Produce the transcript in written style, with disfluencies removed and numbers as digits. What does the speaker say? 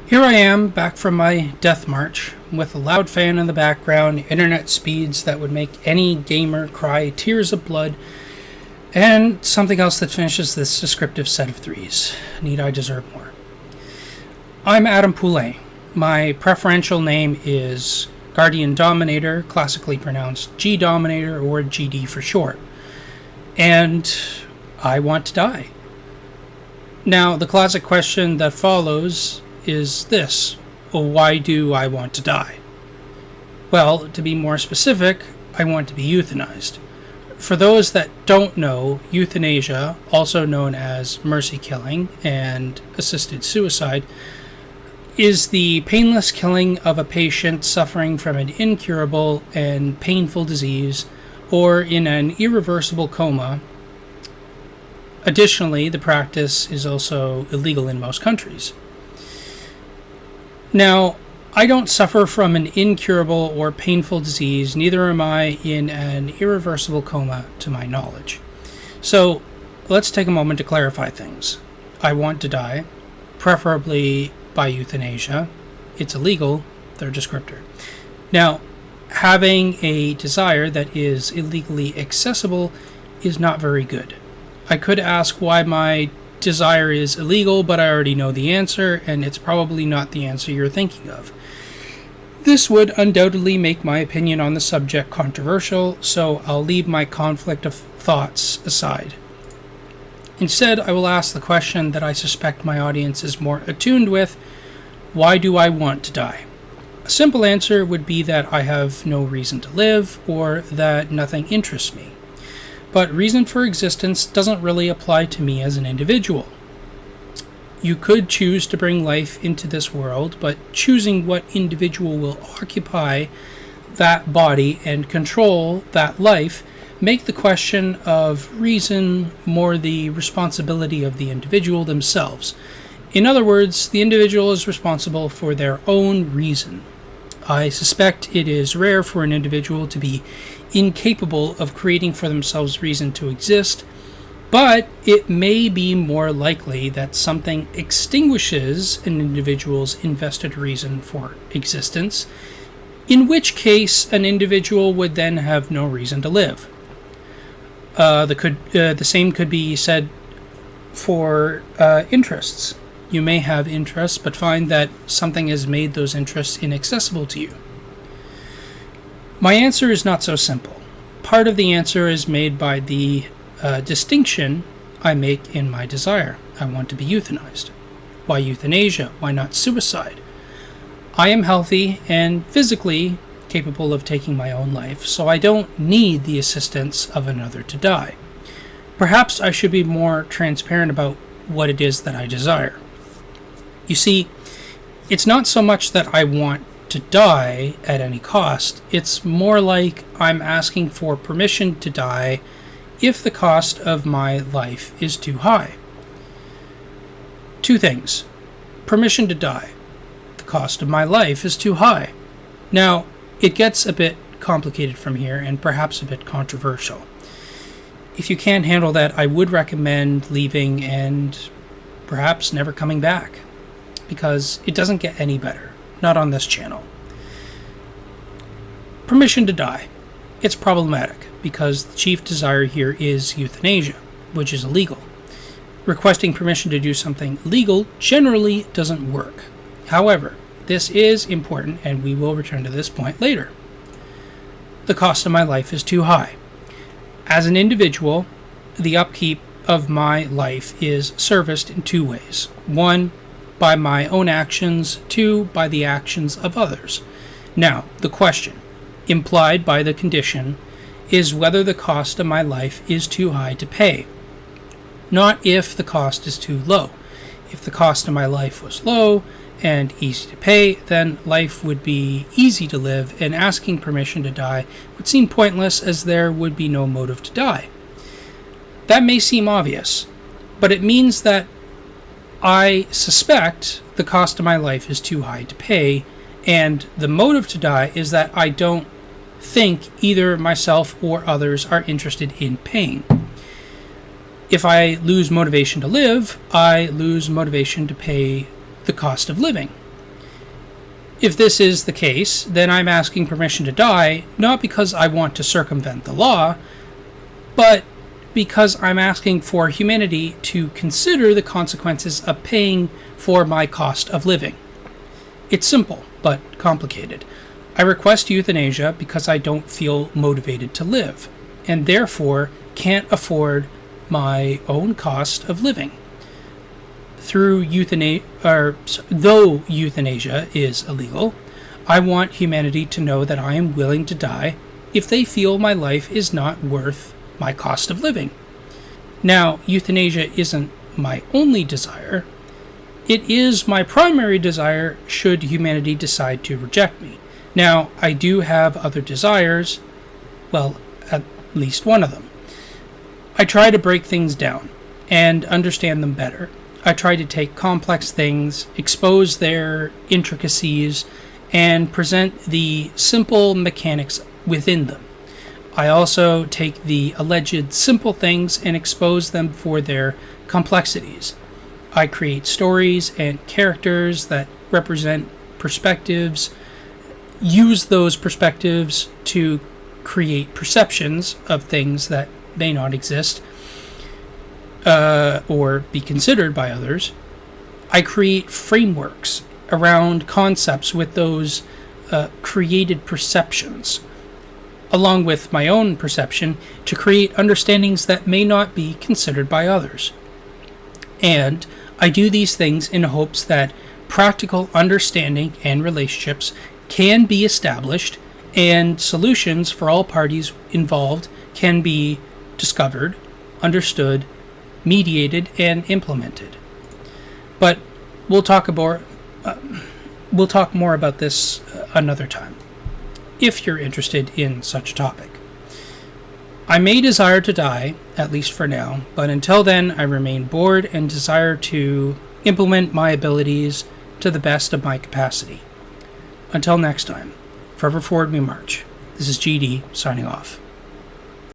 Here I am, back from my death march, with a loud fan in the background, internet speeds that would make any gamer cry tears of blood, and something else that finishes this descriptive set of threes. Need I deserve more? I'm Adam Poulet. My preferential name is Guardian Dominator, classically pronounced G Dominator or GD for short. And I want to die. Now, the classic question that follows is this: why do I want to die? Well, to be more specific, I want to be euthanized. For those that don't know, euthanasia, also known as mercy killing and assisted suicide, is the painless killing of a patient suffering from an incurable and painful disease or in an irreversible coma. Additionally, the practice is also illegal in most countries. Now, I don't suffer from an incurable or painful disease, neither am I in an irreversible coma to my knowledge. So, let's take a moment to clarify things. I want to die, preferably by euthanasia. It's illegal, third descriptor. Now, having a desire that is illegally accessible is not very good. I could ask why my desire is illegal, but I already know the answer, and it's probably not the answer you're thinking of. This would undoubtedly make my opinion on the subject controversial, so I'll leave my conflict of thoughts aside. Instead, I will ask the question that I suspect my audience is more attuned with: why do I want to die? A simple answer would be that I have no reason to live, or that nothing interests me. But reason for existence doesn't really apply to me as an individual. You could choose to bring life into this world, but choosing what individual will occupy that body and control that life make the question of reason more the responsibility of the individual themselves. In other words, the individual is responsible for their own reason. I suspect it is rare for an individual to be incapable of creating for themselves reason to exist, but it may be more likely that something extinguishes an individual's invested reason for existence, in which case an individual would then have no reason to live. The same could be said for interests. You may have interests, but find that something has made those interests inaccessible to you. My answer is not so simple. Part of the answer is made by the distinction I make in my desire. I want to be euthanized. Why euthanasia? Why not suicide? I am healthy and physically capable of taking my own life, so I don't need the assistance of another to die. Perhaps I should be more transparent about what it is that I desire. You see, it's not so much that I want to die at any cost. It's more like I'm asking for permission to die if the cost of my life is too high. Two things. Permission to die. The cost of my life is too high. Now, it gets a bit complicated from here and perhaps a bit controversial. If you can't handle that, I would recommend leaving and perhaps never coming back, because it doesn't get any better. Not on this channel. Permission to die. It's problematic because the chief desire here is euthanasia, which is illegal. Requesting permission to do something illegal generally doesn't work. However, this is important, and we will return to this point later. The cost of my life is too high. As an individual, the upkeep of my life is serviced in two ways. One, by my own actions. Two, by the actions of others. Now, the question, implied by the condition, is whether the cost of my life is too high to pay. Not if the cost is too low. If the cost of my life was low and easy to pay, then life would be easy to live, and asking permission to die would seem pointless, as there would be no motive to die. That may seem obvious, but it means that I suspect the cost of my life is too high to pay, and the motive to die is that I don't think either myself or others are interested in paying. If I lose motivation to live, I lose motivation to pay the cost of living. If this is the case, then I'm asking permission to die, not because I want to circumvent the law, but because I'm asking for humanity to consider the consequences of paying for my cost of living. It's simple, but complicated. I request euthanasia because I don't feel motivated to live, and therefore can't afford my own cost of living. Though euthanasia is illegal, I want humanity to know that I am willing to die if they feel my life is not worth my cost of living. Now, euthanasia isn't my only desire. It is my primary desire should humanity decide to reject me. Now, I do have other desires, well, at least one of them. I try to break things down and understand them better. I try to take complex things, expose their intricacies, and present the simple mechanics within them. I also take the alleged simple things and expose them for their complexities. I create stories and characters that represent perspectives, use those perspectives to create perceptions of things that may not exist, or be considered by others. I create frameworks around concepts with those created perceptions, along with my own perception, to create understandings that may not be considered by others. And I do these things in hopes that practical understanding and relationships can be established and solutions for all parties involved can be discovered, understood, mediated, and implemented. But we'll talk more about this another time, if you're interested in such a topic. I may desire to die, at least for now, but until then I remain bored and desire to implement my abilities to the best of my capacity. Until next time, forever forward we march. This is GD signing off.